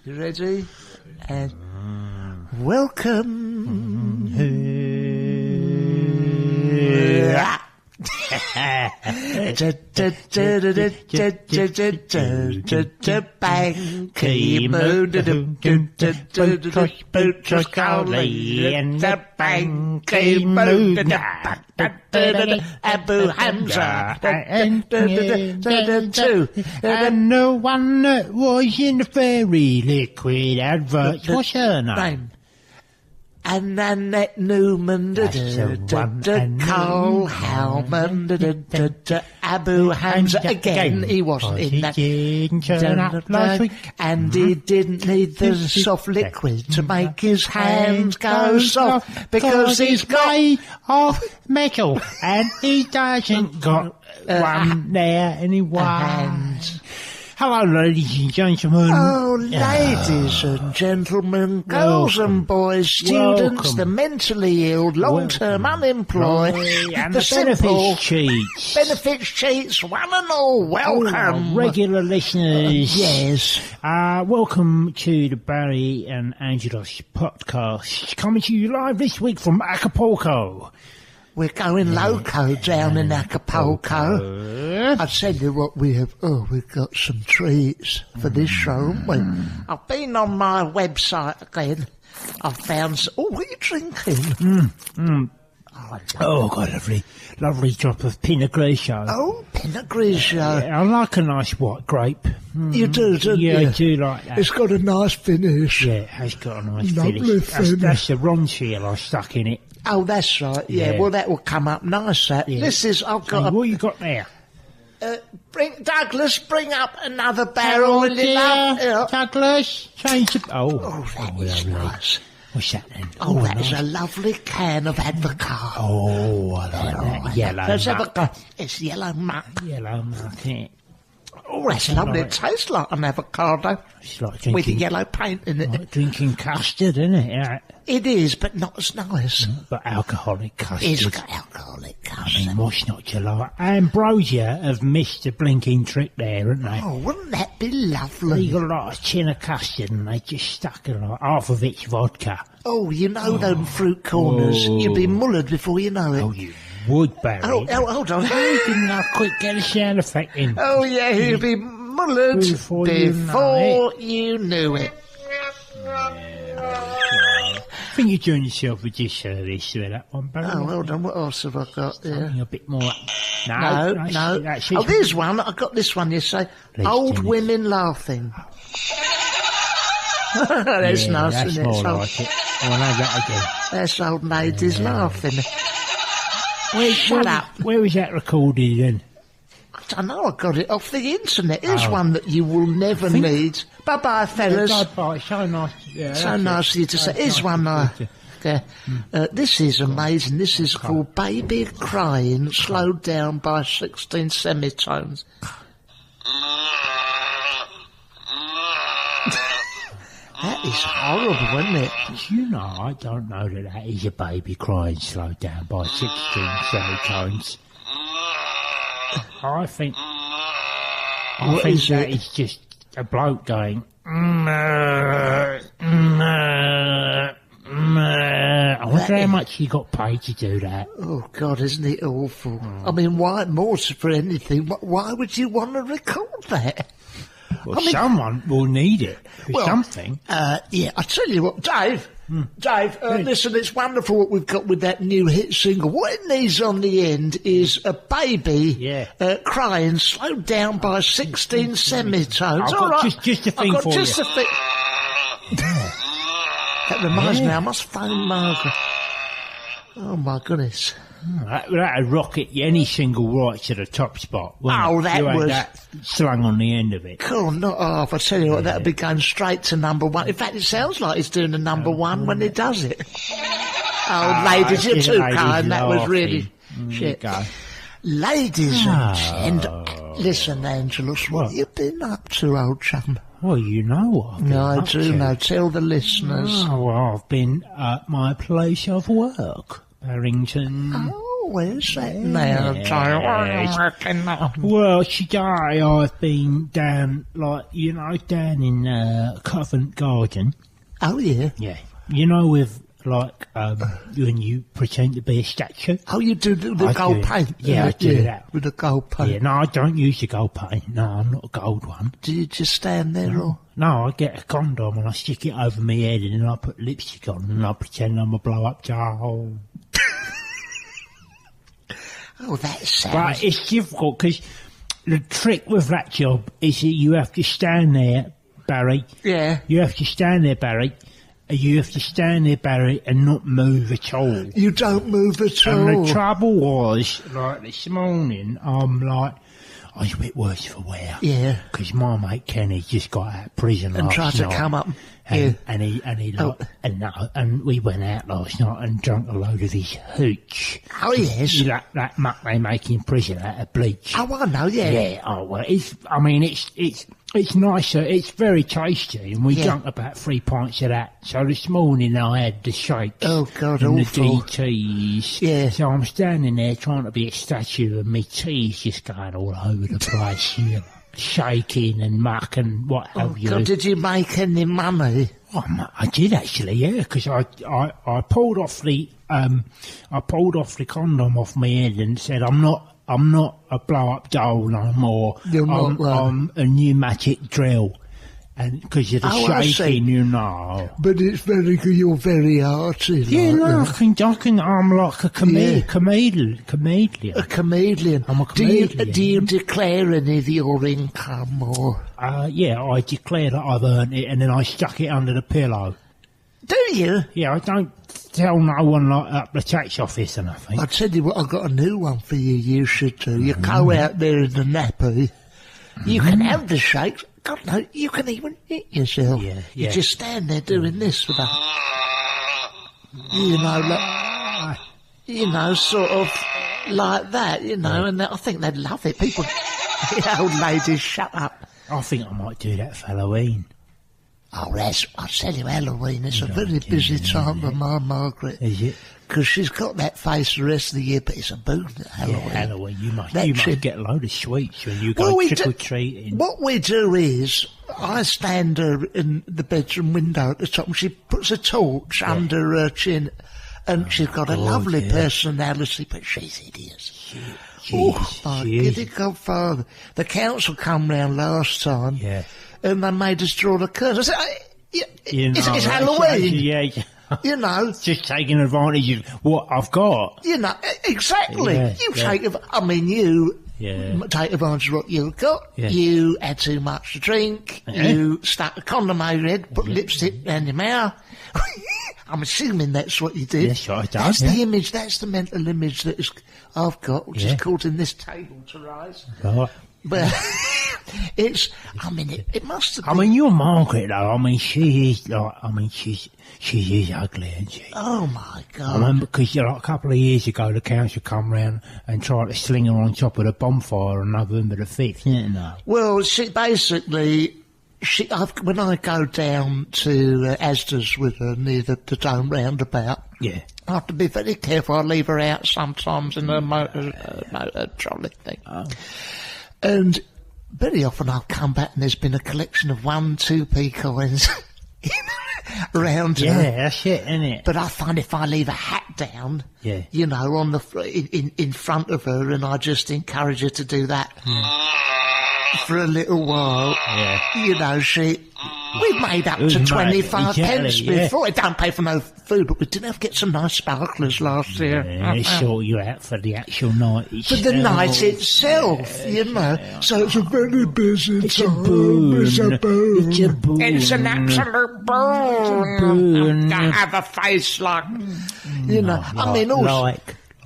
You ready? And welcome. Bang, key, moo, boot, Cowley, and the bang, key, moo, Abu Hamza, and the one that was in the fairy liquid advert. What's her name? And Annette Newman, Carl Howman, Abu Hamza again. He wasn't in that. Didn't turn up last week. And he didn't need the soft liquid to make his hands go soft because he's made of metal and he doesn't got one there anyway. Hello, ladies and gentlemen. Oh, ladies and gentlemen, girls and boys, students, the mentally ill, long-term unemployed, and the benefits cheats. Benefits cheats, one and all, welcome. Regular listeners. Yes. Welcome to the Barry and Angelos podcast, coming to you live this week from Acapulco. We're going loco down in Acapulco. I'll tell you what we have. Oh, we've got some treats for this show, haven't we? I've been on my website again. I've found some. Oh, what are you drinking? Oh, got a lovely drop of Pinot Grigio. Oh, Pinot Grigio. Yeah, I like a nice white grape. You do, don't you? Yeah, I do like that. It's got a nice finish. Yeah, it has got a nice Lovely finish. That's the Ron seal I stuck in it. Oh, that's right. Yeah, well, that will come up nice. That. Yeah. This is. I've got. What you got there? Douglas, bring up another barrel. Douglas, change the. Oh, that is nice. What's that then? Oh, that is a lovely can of avocado. Oh, I like that. Yellow. There's avocado. It's yellow muck. Yellow muck, yeah. Oh, that's lovely. It tastes like an avocado. It's like drinking, with yellow paint in it. Like drinking custard, isn't it? Yeah. It is, but not as nice. But alcoholic custard. It's got alcoholic custard. I mean, what's not to like? Ambrosia have missed a blinking trick there, haven't they? Oh, wouldn't that be lovely? They got like a tin of custard and they just stuck it like half of it's vodka. Oh, you know them fruit corners. You'd be mullered before you know it. Oh, you would, Barry. Oh, hold on. Didn't I quick get a sound effect in? Oh, yeah, you'd be mullered before you knew it. I think you're doing yourself a disservice with that one, Barry. Oh, hold on. What else have I got there? Something a bit more. No. Oh, there's one. I got this one. You say old women laughing. That's nice, that's isn't it? More like it. I'll have that again. That's old ladies laughing. Shut up. Where was that recorded then? I don't know. I got it off the internet. Here's one that you will never need. Bye-bye, fellas. Bye-bye. So nice. Yeah, so nice of you to say. Here's one. This is amazing. This is called Baby Crying, slowed down by 16 semitones. That is horrible, isn't it? You know, I don't know that is a baby crying slowed down by 16 semitones. I think that is just a bloke going. I wonder how much he got paid to do that. Oh God, isn't it awful? I mean, why more for anything? Why would you want to record that? Well, someone will need it for something. Yeah, I tell you what, Dave, listen, it's wonderful what we've got with that new hit single. What it needs on the end is a baby crying, slowed down by 16 semitones. All right, just a thing for you. That reminds me, I must phone Margaret. Oh my goodness. That'd rocket any single right to the top spot. Oh, that was that slung on the end of it. Cool, not half. I tell you what, that'd be going straight to number one. In fact, it sounds like he's doing the number one when he does it. Oh, ladies, you're too kind. That was really shit. Ladies and gentlemen, listen, Angelos, what you been up to, old chum? Well, you know what I've been up to. I do know. Tell the listeners. Oh, well, I've been at my place of work, Barrington. Oh, where's that now, Joe? Well, today I've been down in Covent Garden. Oh, yeah? Yeah. You know, with, when you pretend to be a statue? Oh, you do the gold paint? Yeah, I do that. With the gold paint? Yeah, no, I don't use the gold paint. No, I'm not a gold one. Do you just stand there, or...? No, I get a condom and I stick it over my head and then I put lipstick on and I pretend I'm a blow-up Joe. Oh, that sounds... But it's difficult because the trick with that job is that you have to stand there, Barry. Yeah. You have to stand there, Barry. You have to stand there, Barry, and not move at all. You don't move at all. And the trouble was, this morning, I was a bit worse for wear. Yeah. Because my mate Kenny just got out of prison last night. And tried to come up. And we went out last night and drank a load of this hooch. Oh, yes. That muck they make in prison out of bleach. Oh, I know, yeah. Yeah, oh, well, it's nicer, it's very tasty, and we drank about 3 pints of that. So this morning I had the shakes. Oh, God, and awful. the DTs. Yeah. So I'm standing there trying to be a statue, and my tea's just going all over the place, you know, shaking and muck and what have you. God, did you make any money? Oh, I did actually, yeah, because I pulled off the condom off my head and said, I'm not a blow-up doll no more. I'm a pneumatic drill. And because of the shaking, you know. But it's very good. You're very arty. Yeah, no, I'm like a comedian. A comedian. I'm a comedian. Do you declare any of your income, or? Yeah, I declare that I've earned it, and then I stuck it under the pillow. Do you? Yeah, I don't tell no one up the tax office or nothing. I'll tell you what, I've got a new one for you. You should do. You go out there in the nappy. You can have the shakes. God, no, you can even hit yourself. Yeah. You just stand there doing this with a, sort of like that, and I think they'd love it. People, old ladies, shut up. I think I might do that for Halloween. Oh, I'll tell you, Halloween, it's a very busy time for my Margaret. Is it? Because she's got that face the rest of the year, but it's a boon at Halloween. Yeah, Halloween, you must get a load of sweets when you go trick-or-treating. What we do is, I stand her in the bedroom window at the top, and she puts a torch under her chin, and she's got a lovely personality, but she's hideous. My giddy godfather. The council come round last time, and they made us draw the curtains. I said, it's Halloween. Yeah. Just taking advantage of what I've got. Exactly. You take advantage of what you've got. Yeah. You had too much to drink. You stuck a condom over your head, put lipstick around your mouth. I'm assuming that's what you did. Yes, I did. That's the image, that's the mental image that I've got, which is causing this table to rise. Right. But it must have been... you're Margaret, though. She is ugly, isn't she? Oh, my God. I remember, because, a couple of years ago, the council come round and tried to sling her on top of the bonfire on November the 5th, didn't they? Well, when I go down to Asda's with her near the Dome roundabout, I have to be very careful. I leave her out sometimes in a motor trolley thing. Oh. And very often I'll come back and there's been a collection of 1, 2p coins around her. Yeah, that's it, isn't it? But I find if I leave a hat down, on the in front of her, and I just encourage her to do that for a little while, we've made up to 25 pence before. It don't pay for no food, but we did have to get some nice sparklers last year. They sort you out for the actual night itself. For the night itself, So it's a very busy time. It's a boon. It's a boon. It's an absolute boon. To have a face like,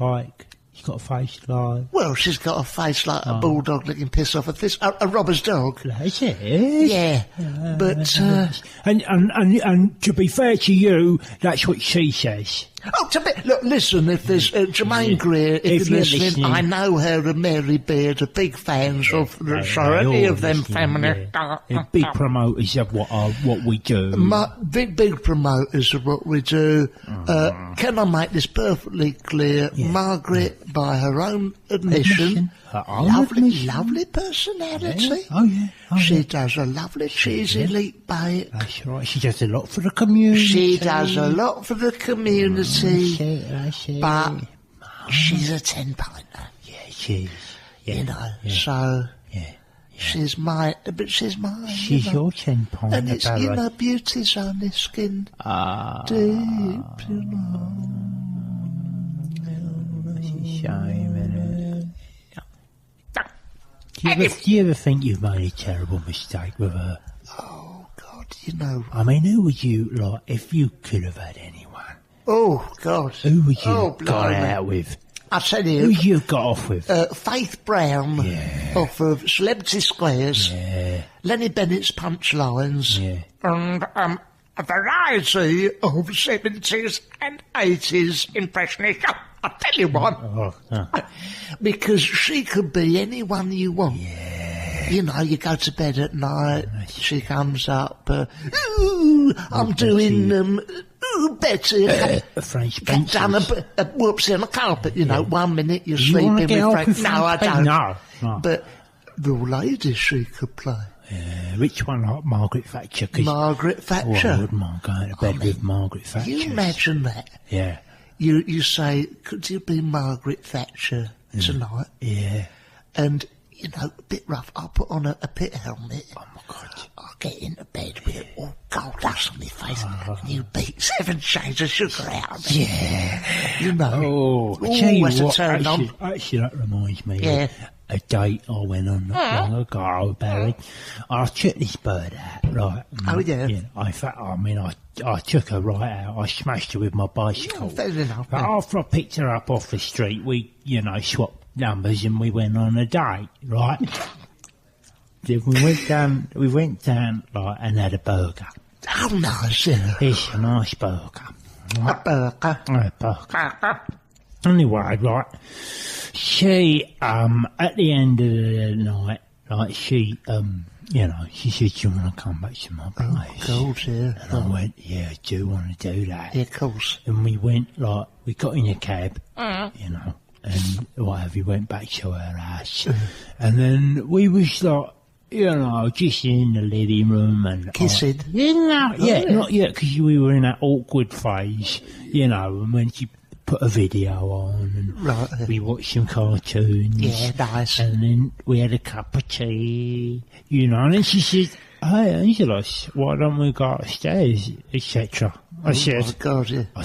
Like, she's got a face like... Well, she's got a face like a bulldog looking piss off a robber's dog. Is it? Yeah. But... And to be fair to you, that's what she says. Oh, look, listen, if there's Jermaine Greer, if you're listening, I know her and Mary Beard are big fans of the sorority of them feminists. Big promoters of what we do. Big promoters of what we do. Can I make this perfectly clear? Yeah. Margaret, by her own admission, lovely personality. Yeah. Oh, yeah. She does a lovely cheesy leek bake. That's right. She does a lot for the community. She does a lot for the community. But she's a 10-pinter. Yeah, she is. Yeah, you know, so... Yeah. She's mine, but she's mine. She's your 10-pinter. And it's, you know, beauty's only skinned deep, you know. It's a shame, isn't it? Do you ever think you've made a terrible mistake with her? Oh, God, you know. I mean, who would you, like, if you could have had anyone? Oh, God. Who would you gone out with? I'll tell you. Who you got off with? Faith Brown, off of Celebrity Squares. Yeah. Lenny Bennett's Punchlines. Yeah. And a variety of 70s and 80s impressionists. I'll tell you one. Because she could be anyone you want. Yeah. You know, you go to bed at night, she comes up, I'm doing, Betty, French get down a whoopsie on the carpet, you know, 1 minute you're sleeping with Frank. No, I don't. No. But the lady she could play. Yeah, which one, like Margaret Thatcher? Margaret Thatcher. I wouldn't mind going to bed with Margaret Thatcher. You imagine that? Yeah. You say, could you be Margaret Thatcher tonight? Yeah. And, you know, a bit rough, I'll put on a pit helmet. Oh, my God. I'll get into bed with it all gold dust on my face. And you beat 7 shades of sugar out of me. Yeah. You know. Oh, I tell you what, turn actually, that reminds me of a date I went on not long ago, Barry. I took this bird out, right? Oh, yeah. In fact, I took her right out. I smashed her with my bicycle. Fair enough. But after I picked her up off the street, we, swapped numbers and we went on a date, right? Then we went down, like, and had a burger. Oh, nice, yeah. It's a nice burger. Right? A burger. Anyway, right, she, at the end of the night, like, she, she said, do you want to come back to my place? Oh, God, yeah. And I went, yeah, I do want to do that. Yeah, of course. And we went, like, we got in a cab, and whatever, we went back to her house. And then we was, like, just in the living room and... Kissing? Not yet, because we were in that awkward phase, and when she put a video on and we watched some cartoons. Yeah, nice. And then we had a cup of tea, and then she said, hey, Angelos, why don't we go upstairs, etc. I said... Oh, God, yeah. I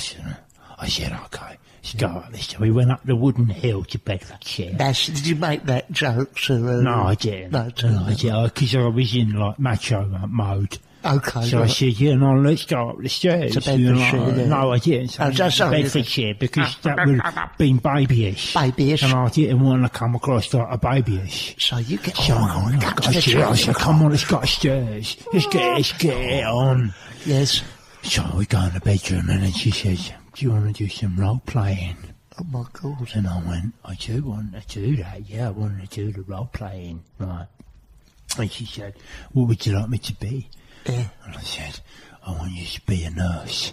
said, okay. Go up this. We went up the wooden hill to Bedfordshire. Did you make that joke to her? No, I didn't. No, I didn't. Because I was in, like, macho mode. Okay. So I said, let's go up the stairs. To Bedfordshire, No, I didn't. Sorry. Bedfordshire, because that would have been babyish. Babyish. And I didn't want to come across like a babyish. So you get I said, come on, let's go upstairs. Let's get it on. Yes. So we go in the bedroom and then she says, do you want to do some role playing? Oh, my God. And I went, I do want to do that. Yeah, I want to do the role playing. Right. And she said, what would you like me to be? Yeah. And I said, I want you to be a nurse.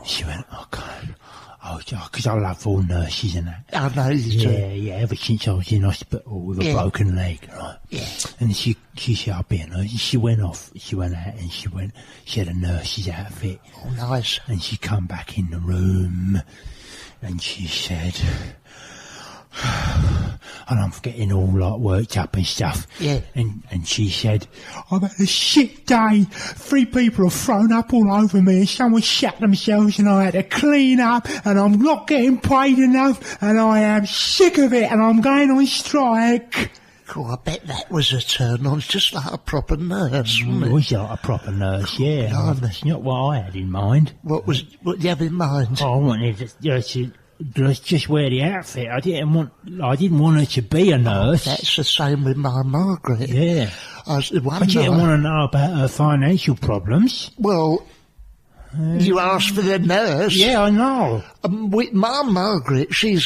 She went, okay. Because I love all nurses and that. I know you do. Yeah, ever since I was in hospital with a broken leg, right? Yeah. And she said, I'll be a nurse. She went out and she had a nurse's outfit. Oh, nice. And she come back in the room and she said, and I'm getting all like worked up and stuff. Yeah. And she said, I've had a shit day. 3 people have thrown up all over me and someone shat themselves and I had to clean up and I'm not getting paid enough and I am sick of it and I'm going on strike. Cool, I bet that was a turn on. It's just like a proper nurse, wasn't it? It was like a proper nurse, yeah. That's not what I had in mind. What did you have in mind? I wanted to just wear the outfit. I didn't want her to be a nurse. That's the same with my Margaret. Yeah. I didn't want to know about her financial problems. Well, You asked for the nurse. Yeah, I know. With Mum Margaret, she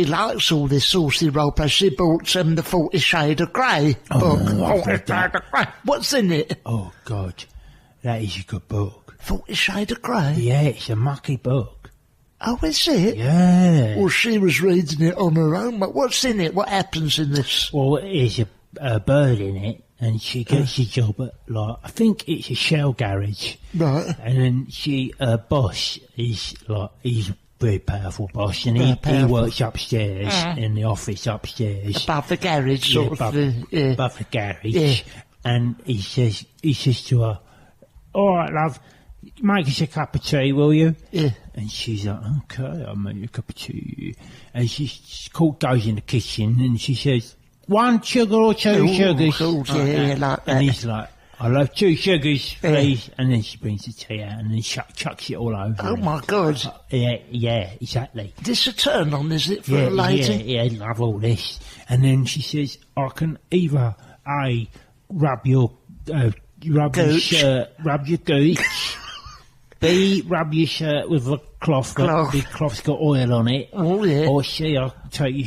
likes all this saucy roleplay. She bought the 40 Shades of Grey book. 40 Shades of Grey. What's in it? Oh, God. That is a good book. 40 Shades of Grey? Yeah, it's a mucky book. Oh, is it? Yeah. Well, she was reading it on her own. But what's in it? What happens in this? Well, there's a bird in it, and she gets a job at, I think it's a shell garage. Right. And then her boss is, he's a very powerful boss, and he works upstairs, in the office upstairs. Above the garage, sort of. Above the garage. Yeah. And he says to her, all right, love, make us a cup of tea, will you? Yeah. And she's like, okay, I'll make you a cup of tea. And she goes in the kitchen, and she says, 1 sugar or 2 sugars? Cool, yeah, like that. And he's like, I'll have 2 sugars, please. And then she brings the tea out, and then chucks it all over. Oh, my God. Yeah, exactly. This a turn on, is it, for a lady? Yeah, I love all this. And then she says, I can either, rub your shirt, rub your gooch. B, rub your shirt with a cloth. The cloth's got oil on it. Oh, yeah. Or C, I'll take your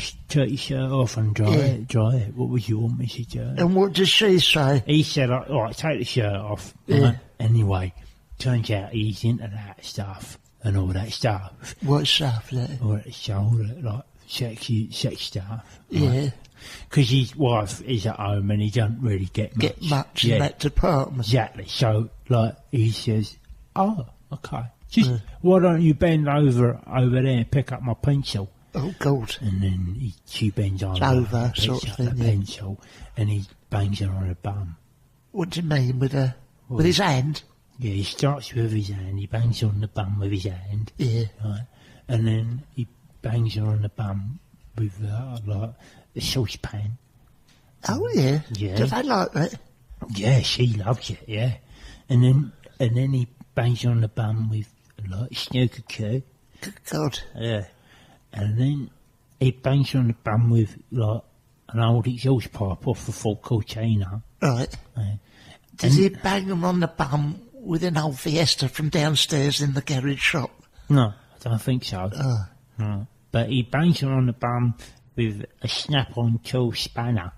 shirt off and dry it. What would you want me to do? And what does she say? He said, all right, take the shirt off. Yeah. Right? Anyway, turns out he's into that stuff and all that stuff. What stuff, that? All that stuff, like sex stuff. Yeah. Right? Because his wife is at home and he doesn't really get much. In that department. Exactly. So, he says, oh, okay. Just, why don't you bend over there and pick up my pencil? Oh, God. And then she bends over. It's over, sort of thing, the pencil, and he bangs her on her bum. What do you mean, with his hand? Yeah, he starts with his hand, he bangs her on the bum with his hand. Yeah. Right? And then he bangs her on the bum with, a saucepan. Oh, yeah? Yeah. Do they like that? Yeah, she loves it, yeah. And then he bangs her on the bum with, snooker cue. Good God. Yeah. And then he bangs her on the bum with, an old exhaust pipe off a Ford Cortina. Right. Did he bang him on the bum with an old Fiesta from downstairs in the garage shop? No, I don't think so. No. But he bangs her on the bum with a snap-on tool spanner.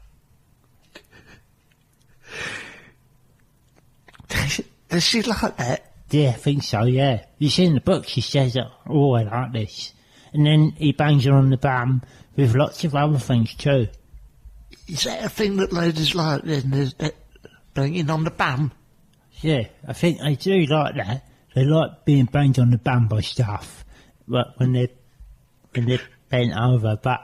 Does she like that? Yeah, I think so, yeah. You see in the book, she says, oh, I like this. And then he bangs her on the bum with lots of other things too. Is that a thing that ladies like then, is that banging on the bum? Yeah, I think they do like that. They like being banged on the bum by stuff, but when they're bent over, but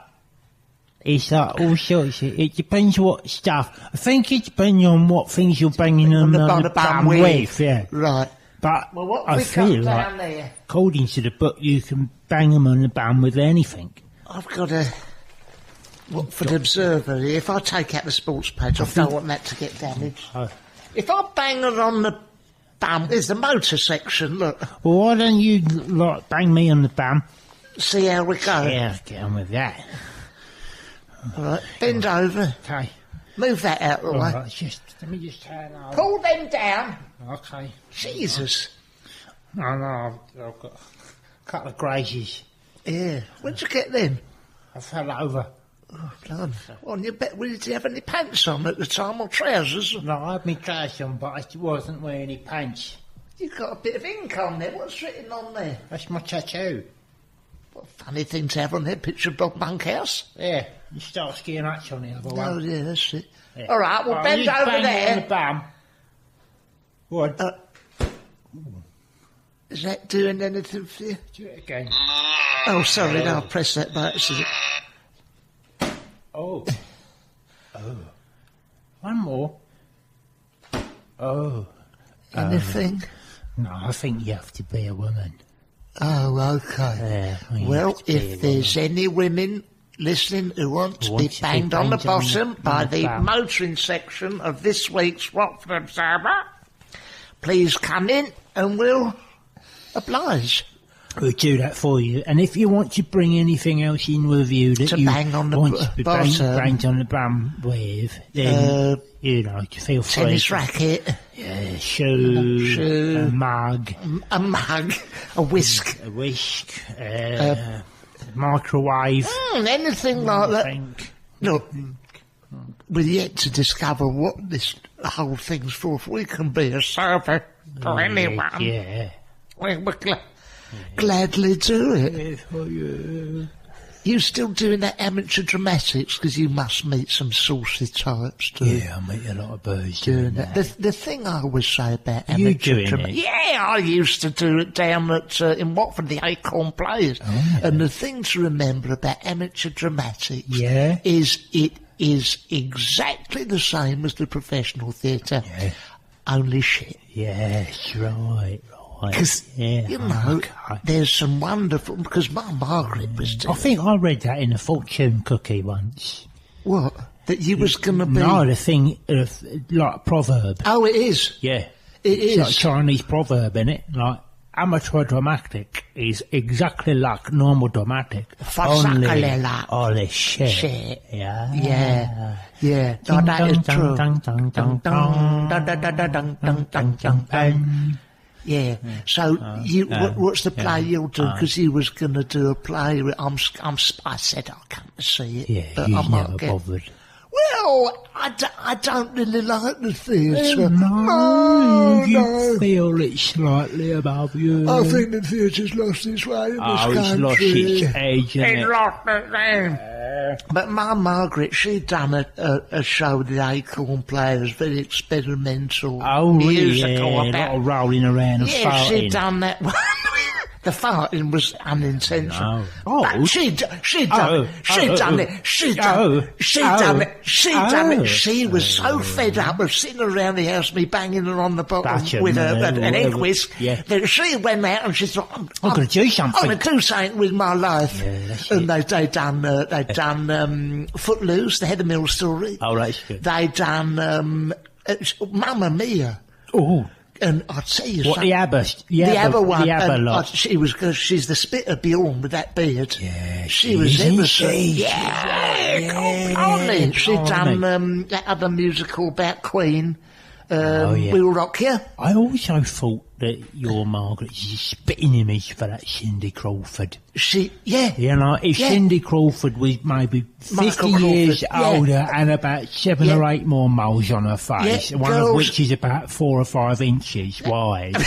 it's like all sorts. It depends what stuff. I think it depends on what things you're banging on the bum with. Yeah. Right. But what I feel like, there? According to the book, you can bang them on the bum with anything. I've got a Watford Observer here. If I take out the sports page, I don't want that to get damaged. Oh. If I bang her on the bum, there's the motor section, look. Well, why don't you bang me on the bum? See how we go. Yeah, get on with that. All right, bend over. Okay. Move that out of the way. Right, let me just turn over. Pull them down. Okay. Jesus. No, I've got a couple of grazes. Yeah. Where'd you get them? I fell over. Oh, God. Well, did you have any pants on at the time, or trousers? No, I had my trousers on, but I wasn't wearing any pants. You've got a bit of ink on there. What's written on there? That's my tattoo. What a funny thing to have on there. Picture of Bob Monkhouse. Yeah, you start skiing nuts on the other one. Oh, yeah, that's it. Yeah. All right, well, bend over bang there. On the bum. What? Is that doing anything for you? Do it again. Oh, sorry, no, I'll press that by accident. Oh. One more. Oh. Anything? No, I think you have to be a woman. Oh, okay. Well, if there's any women listening who want to be banged on the bottom by the motoring section of this week's Watford Observer, please come in and we'll oblige. We'll do that for you. And if you want to bring anything else in with you that you bang on the want to be banged on the bum with, then, feel free. Tennis racket. Yeah, shoe. mug. A mug. A whisk. A whisk. Microwave. Anything like that. Look, we're yet to discover what this whole thing's for. If we can be a server for anyone, we'll gladly do it. You still doing that amateur dramatics? Because you must meet some saucy types too. Yeah, I meet a lot of birds doing that. The thing I always say about amateur dramatics... Yeah, I used to do it down at in Watford, the Acorn Players. And the thing to remember about amateur dramatics is it is exactly the same as the professional theatre, only shit. Yes, right. Because, there's some wonderful... Because my Margaret was doing... I think I read that in a fortune cookie once. What? That you was going to be... No, the thing, like a proverb. Oh, it is? Yeah. It is. It's like a Chinese proverb, innit? Like, amateur dramatic is exactly like normal dramatic. Only like... Only shit. Yeah. Yeah. No, that is true. Yeah. So what's the play you'll do? Because you was going to do a play. I said I'll come to see it. Yeah, but you I might never bothered. Well, I don't really like the theatre. No, you feel it slightly above you. I think the theatre's lost its way in this country. It's lost its edge, It's lost its name. But my Margaret, she'd done a show with the Acorn Players, very experimental musical. A lot of rolling around and farting. Yeah, she'd done that one. The farting was unintentional. But she'd done it. She'd done it. She was so fed up of sitting around the house, me banging her on the bottom with an egg whisk, that she went out and she thought, I'm going to do something. I'm going to do something with my life. And they'd done Footloose, the Heather Mill story. Oh, that's good. They'd done Mamma Mia. Oh. And I'll tell you something. The ABBA one. The ABBA lot. She's the Spitter Bjorn with that beard. Yeah, she was ever so... Yeah, she'd done that other musical about Queen. We'll Rock You. I also thought that your Margaret is a spitting image for that Cindy Crawford. If Cindy Crawford was maybe 50 years older and about 7 or 8 more moles on her face, one of which is about 4 or 5 inches wide.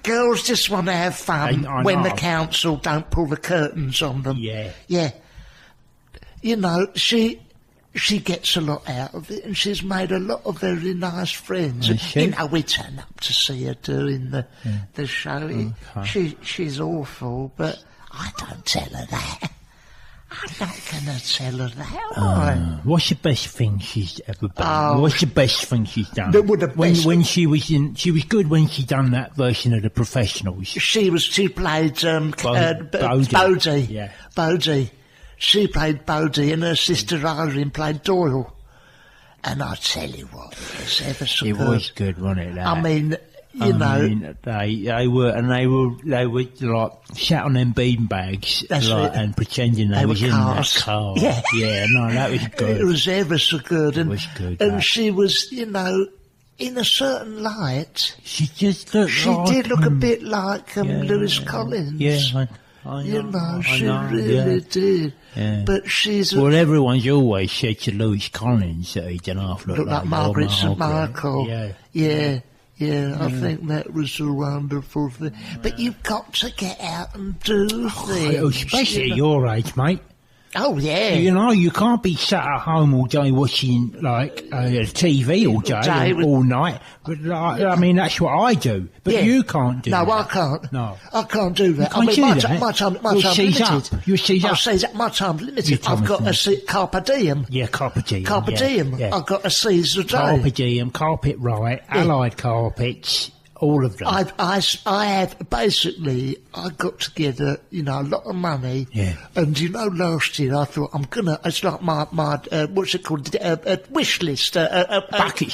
Girls just want to have fun when the council don't pull the curtains on them. Yeah. You know, she gets a lot out of it, and she's made a lot of very nice friends. You know, we turn up to see her doing the show. She's awful, but I don't tell her that. I'm not going to tell her that. What's the best thing she's ever done? What's the best thing she's done? When she was good when she done that version of The Professionals. She played Bodie. Yeah. Bodie. She played Bodie and her sister Irene played Doyle. And I tell you what, it was ever so good. It was good, wasn't it? That? I mean, you know, they were like sat on them beanbags and pretending they was in that car. Yeah, no, that was good. It was ever so good. It was good. And she was, you know, in a certain light. She just looked. She did look a bit like Lewis Collins. Yeah. She really did. Yeah. But she's... Well, everyone's always said to Lewis Collins that he didn't half look like Margaret St. Michael. Yeah. I think that was a wonderful thing. But you've got to get out and do things. Especially at your age, mate. Oh, yeah. You know, you can't be sat at home all day watching, TV all day all night. But, I mean, that's what I do. But you can't do that. No, I can't. No. I can't do that. You can't do that. My time's limited. You'll seize up. I'll say that my time's limited. I've got a Carpe Diem. Yeah, Carpe Diem. Carpe Diem. Yeah. I've got a seize a day. Carpe Diem, Carpet Right, Allied Carpets... all of them. I have basically, I got together, you know, a lot of money. Yeah. And, you know, last year I thought it's like my what's it called? A wish list. A bucket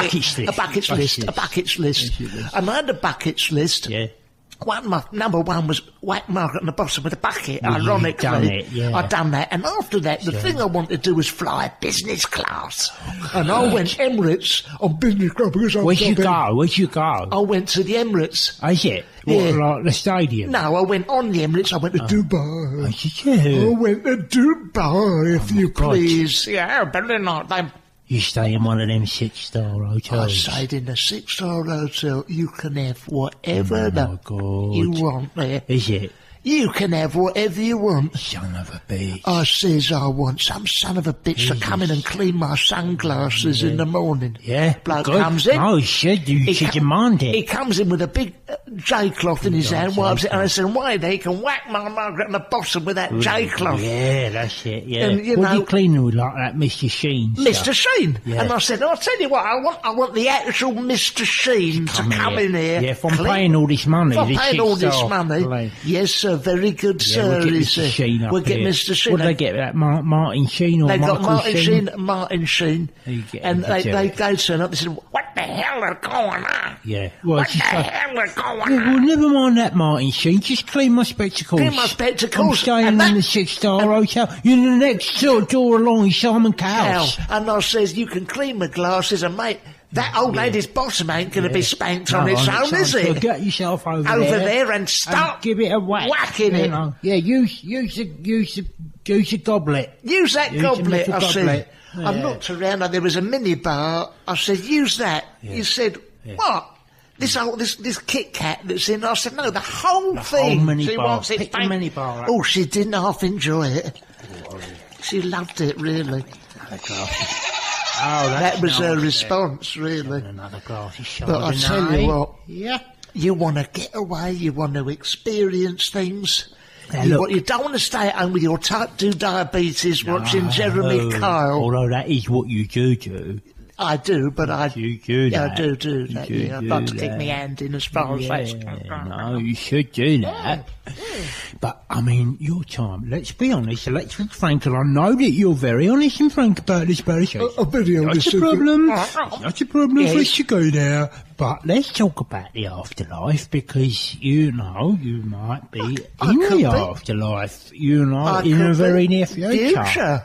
list. And I had a buckets list. Yeah. My number one was whack Margaret on the bottom with a bucket, Well, ironically. you've done it, yeah. I'd done that. And after that, the thing I wanted to do was fly business class. And I went Emirates on business class because I was Where'd you go? I went to the Emirates. Is it? Yeah. What, like the stadium? No, I went on the Emirates. I went to Dubai. Did you? I went to Dubai, if you God. please. Yeah, but then they... You stay in one of them 6-star I hotels? stayed in a 6-star hotel. You can have whatever you want there. Is it? You can have whatever you want. Son of a bitch. I says I want some son of a bitch to come in and clean my sunglasses in the morning. Yeah? Bloke Good. comes in. Oh, you should demand it. He comes in with a big J-cloth in his hand, wipes it, and I said, why, he can whack my Margaret on the bottom with that J-cloth. Yeah, that's it, yeah. And, what do you clean with like that Mr. Sheen Mr. stuff? Sheen. Yeah. And I said, I'll tell you what, I want the actual Mr. Sheen to come in here. Yeah, if I'm paying all this money. If I'm this paying all this 6-star money. plane. Yes, sir, very good, sir. We'll get he Mr. said. Sheen up We'll get here. Mr. Sheen. What do they get? That Martin Sheen or They got Michael Martin Sheen. And they turn up and said, what the hell is going on? Yeah. Well, What the hell is going on? well, never mind that Martin Sheen. Just clean my spectacles. Clean my spectacles. I'm staying And in the 6-star hotel. You're the next door along is Simon Cowell's. And I says, you can clean my glasses, and mate, that old lady's bottom ain't going to be spanked on its own, is So it? get yourself over there and start give it a whack. whacking it. know. Yeah, use the goblet. Use that Use goblet, the I said. goblet. I looked around and there was a mini bar. I said, use that. You said, what? This Kit Kat that's in. I said, no, the whole thing. Whole mini She bar. wants it Pick the back. mini bar up. Oh, she didn't half enjoy it. She loved it, really. Oh, That was her response, really. Another glass of But I tell you what, Yeah. you want to get away, you want to experience things. Now, You don't want to stay at home with your type 2 diabetes watching Jeremy Kyle. Although that is what you do. I do, but You do yeah, that. I do that. You Yeah, I'd do like to kick that. my hand in as far as that's. No, you should do that. But, I mean, your time, let's be honest, let's be frank, and I know that you're very honest and frank about this, Barry. I'm very honest. Not a problem. Not a problem for us Yes. to go there. But let's talk about the afterlife, because, you know, you might be in could the be. afterlife, you know, I in a could very be. near future. Future.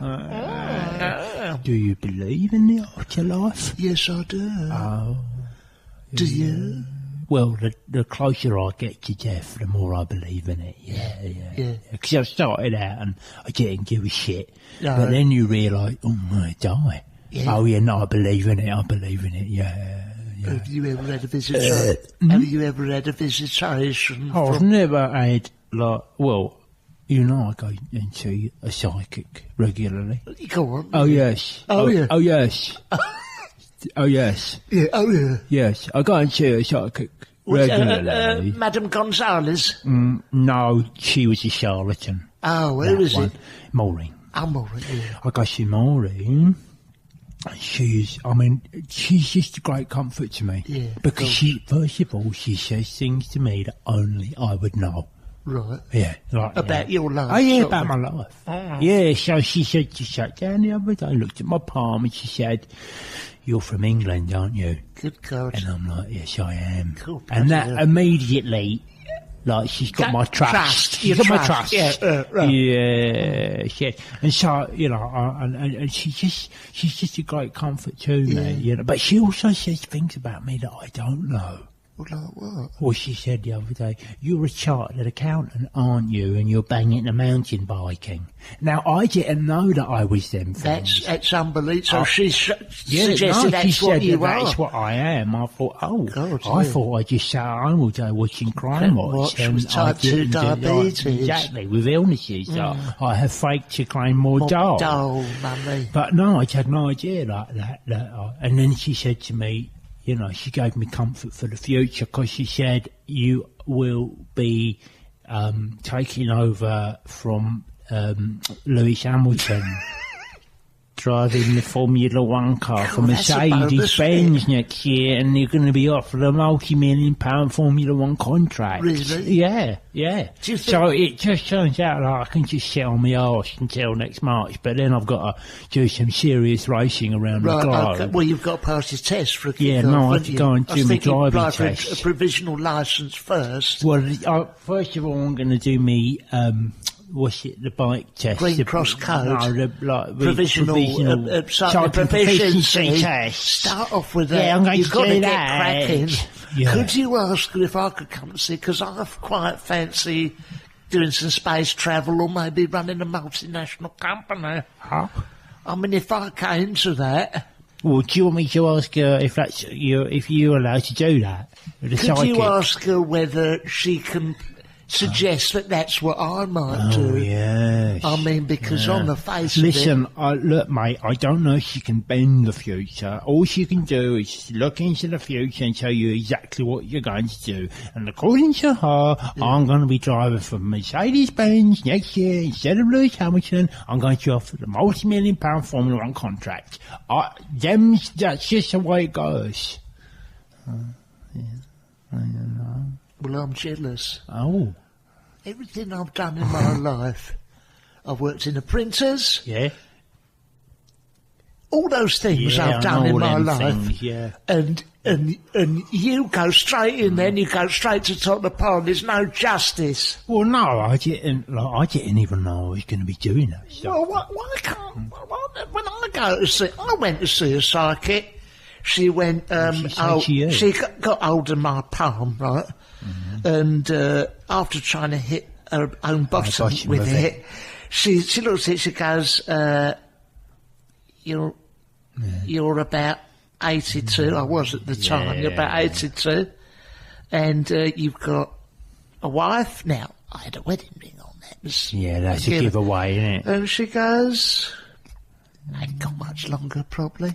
Do you believe in the afterlife? Yes, I do. Oh. Do you? Well, the closer I get to death, the more I believe in it. Yeah. Because I started out and I didn't give a shit. No. But then you realise, oh, I die. Yeah. Oh, yeah, no, I believe in it, yeah. Have you ever had a visitation? Have you ever had a visitation? I've never had, well, you know I go into a psychic regularly. Go on. Oh, yes. Oh, yeah. Oh, yes. Oh, yes. Yeah, oh, yeah. Yes, I go and see a psychic regularly. Madam Gonzalez? No, she was a charlatan. Oh, who is it? Maureen. I'm all right, yeah. I go see Maureen. She's just a great comfort to me. Yeah, Because first of all, she says things to me that only I would know. Right. Yeah. Like, About your life? Oh, yeah, sort about of. my life. Oh. Yeah, so she said, she sat down the other day, looked at my palm, and she said, "You're from England, aren't you?" Good God. And I'm like, "Yes, I am." Cool, and that bloody hell. immediately, like, she's got That my trust. trust, She's your got my trust. trust. Yeah, right. Yeah. And so, you know, and she's just a great comfort to me, you know. But she also says things about me that I don't know. Well, like what? Well, she said the other day, "You're a chartered accountant, aren't you? And you're banging the mountain biking." Now, I didn't know that I was them things. That's unbelievable. So she Yeah, suggested no, she that's said what you that are. that's what I am. I thought, God, I yeah. thought I just sat at home all day watching Crime Watch. Watch with type 2 diabetes. Exactly, with illnesses. So I have faked to claim more dough. Dull, mummy. But no, I had no idea like that. And then she said to me, you know, she gave me comfort for the future, because she said, "You will be taking over from Lewis Hamilton." driving the Formula One car for that's a bonus, Mercedes-Benz next year, and you're going to be offered a multi-million-pound Formula One contract. Really? Yeah. Do you think... So it just turns out like I can just sit on my arse until next March, but then I've got to do some serious racing around the globe. Okay. Well, you've got to pass your test for a Yeah, no, I have to go and do my driving test. For a provisional licence first. Well, first of all, I'm going to do me, what's it, the bike test? Green Cross Code. No, provisional proficiency test. Start off with that. Yeah, I'm going You've to got do to that. get cracking. Yeah. Could you ask her if I could come and see? Because I quite fancy doing some space travel or maybe running a multinational company. Huh? I mean, if I came to that... Well, do you want me to ask her if you're allowed to do that? Could you ask her whether she can suggest that that's what I might do? Yes. I mean, because on the face Listen, of it... look, mate, I don't know if she can bend the future. All she can do is look into the future and tell you exactly what you're going to do. And according to her, I'm going to be driving for Mercedes-Benz next year instead of Lewis Hamilton. I'm going to offer the multi-million-pound Formula One contract. That's just the way it goes. Yeah, I don't know. Well, I'm jealous. Oh. Everything I've done in my life, I've worked in the printers. Yeah. All those things I've done in my life. Things, yeah. And you go straight in there and you go straight to the top of the pond. There's no justice. Well, no, I didn't even know I was going to be doing that stuff. Well, why can't... When I go to see... I went to see a psychic. She went... she got hold of my palm, right? Mm-hmm. And after trying to hit her own bottom with it, she looks at it, she goes, you're about 82, I was at the time, you're about 82, and you've got a wife. Now, I had a wedding ring on that. That's a giveaway, isn't it? And she goes, I ain't got much longer, probably.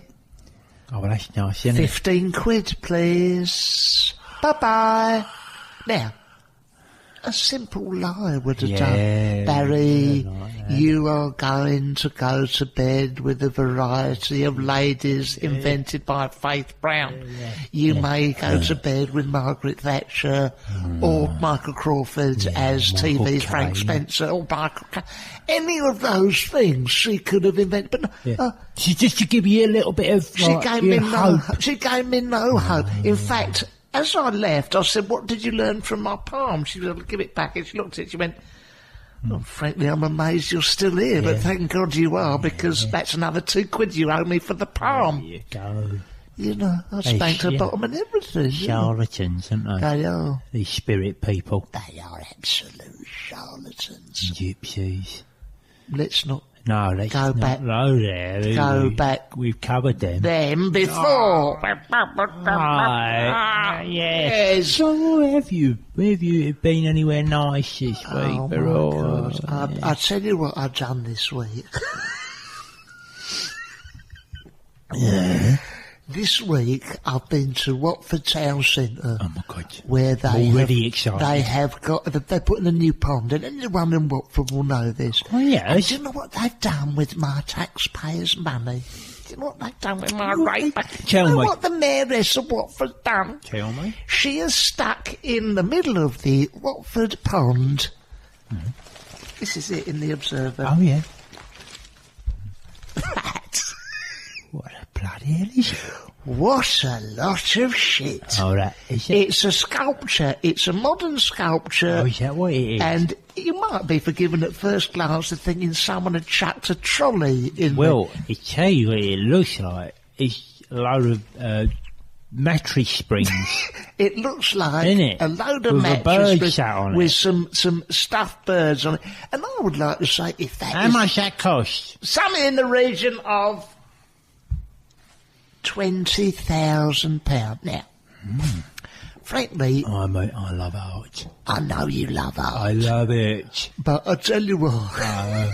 Oh, well, that's nice, isn't it? 15 quid, please. Bye-bye. Now, a simple lie would have done. Barry, you are going to go to bed with a variety of ladies invented by Faith Brown. You may go to bed with Margaret Thatcher or Michael Crawford as TV's Frank Spencer or Michael... Any of those things she could have invented. But just to give you a little bit of she gave me no hope. In fact... As I left, I said, what did you learn from my palm? She was able to give it back, and she looked at it, she went, well, frankly, I'm amazed you're still here, but thank God you are, because that's another 2 quid you owe me for the palm. There you go. You know, I spanked her bottom and everything. Charlatans, aren't they? They are. These spirit people. They are absolute charlatans. Gypsies. Let's not... No, let's go back. Go there. Go back. We've covered them. Them before. Yes. So where have you been anywhere nice this week? Oh, my God. I'll tell you what I've done this week. This week I've been to Watford Town Centre. Oh my God! Where they have got they're putting a new pond, and anyone in Watford will know this. Oh yes. And do you know what they've done with my taxpayers' money? Do you know what they've done with my rate? Tell me. You know what the mayoress of Watford's done? Tell me. She is stuck in the middle of the Watford pond. This is it in the Observer. Oh yeah. What a bloody hell is it? What a lot of shit. Oh, that is it? It's a sculpture. It's a modern sculpture. Oh, is that what it is? And you might be forgiven at first glance of thinking someone had chucked a trolley in Well, I tell you what it looks like. It's a load of mattress springs. It looks like a load of with mattress springs sat on with it. some stuffed birds on it. And I would like to say, if that How much that cost? Something in the region of £20,000. Now, frankly... Oh, mate, I love art. I know you love art. I love it. But I tell you what,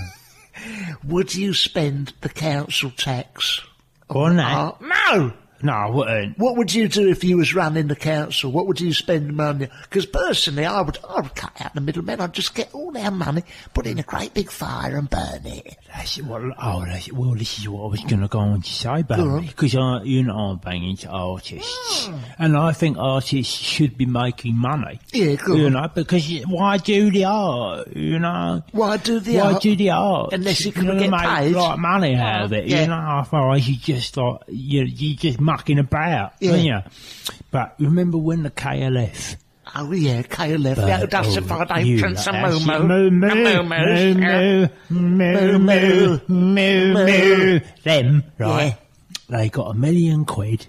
would you spend the council tax on that? art? No! No, I wouldn't. What would you do if you was running the council? What would you spend the money on? Because personally, I would cut out the middlemen. I'd just get all our money, put it in a great big fire and burn it. This is what I was going to go on to say, Barry, because I'm banging to artists, and I think artists should be making money. Yeah, because why do the art? Why do the art? Unless you can get paid. Like money out of it, Otherwise you just you're just mucking about, aren't you? But remember when the KLF? Oh yeah, KLF, the Dassified Entrance and moo. Them, right? They got £1 million, right?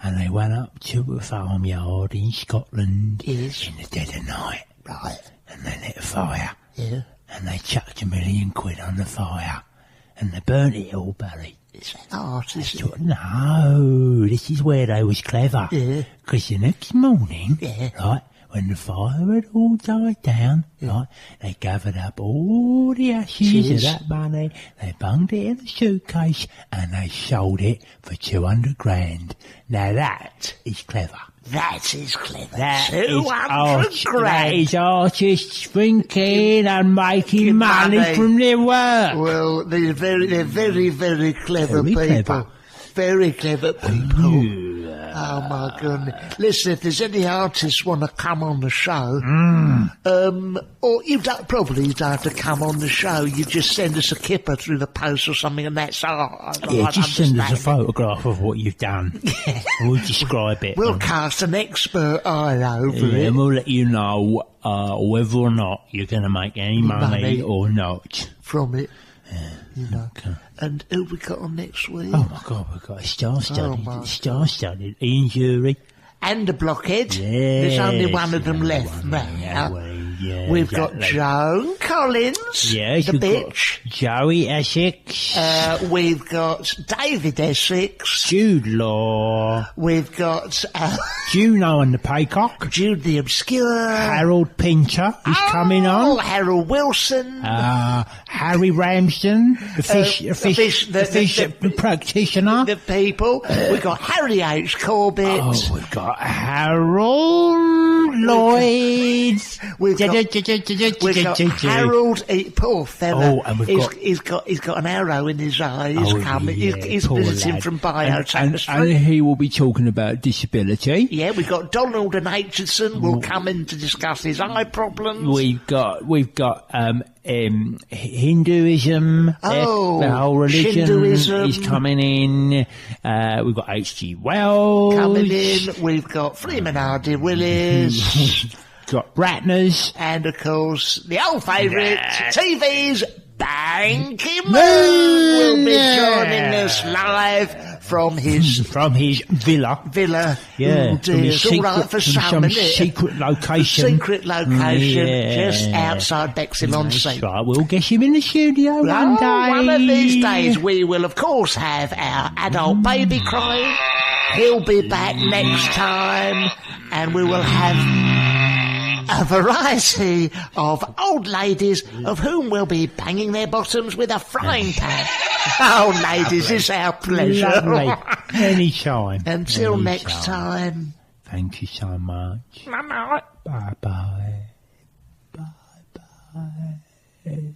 And they went up to a farmyard in Scotland in the dead of night, right? And they lit a fire, and they chucked £1 million on the fire, and they burnt it all, Barry. Is that art, is it? No, this is where they was clever. Because the next morning, right, when the fire had all died down, right, they gathered up all the ashes of that money, they bunged it in a suitcase, and they sold it for 200 grand. Now that is clever. That is clever. That is artists thinking and making money from their work. Well, they're very, very clever people. Very clever people. Oh my goodness. Listen, if there's any artists want to come on the show, or you don't have to come on the show, you just send us a kipper through the post or something, and that's just send us a photograph of what you've done. We'll describe it. We'll cast an expert eye over it. And we'll let you know whether or not you're going to make any money or not. From it. Okay. And who we got on next week? Oh my God, we've got a star-studded Ian Jury. And the Blockhead. Yes. There's only one of them left now. We've got Joan Collins, the bitch. Joey Essex. We've got David Essex. Jude Law. We've got Juno and the Paycock. Jude the Obscure. Harold Pinter is coming on. Harold Wilson. Harry Ramsden, the fish practitioner. The people. We've got Harry H. Corbett. Oh, we've got Harold Lloyd. We've got Harold, poor fella. And he's got an arrow in his eye. He's visiting lad. from Biotopia. And he will be talking about disability. Yeah, we've got Donald and Aitchison will come in to discuss his eye problems. We've got Hinduism. The whole religion Shinduism is coming in. We've got H.G. Wells coming in. We've got Freeman R.D. Willis. Got Ratners. And, of course, the old favourite, TV's Ban Ki-moon will be joining us live from his villa. Yeah. Oh dear, it's all right for some, isn't it? Secret location. Just outside Bexhill-on-Sea. Right, we'll get him in the studio one day. One of these days we will, of course, have our adult baby crying. He'll be back next time, and we will have a variety of old ladies of whom will be banging their bottoms with a frying pan. Oh, ladies, it's our pleasure. Lovely. Anytime. Until next time. Thank you so much. Bye-bye. Bye-bye. Bye-bye.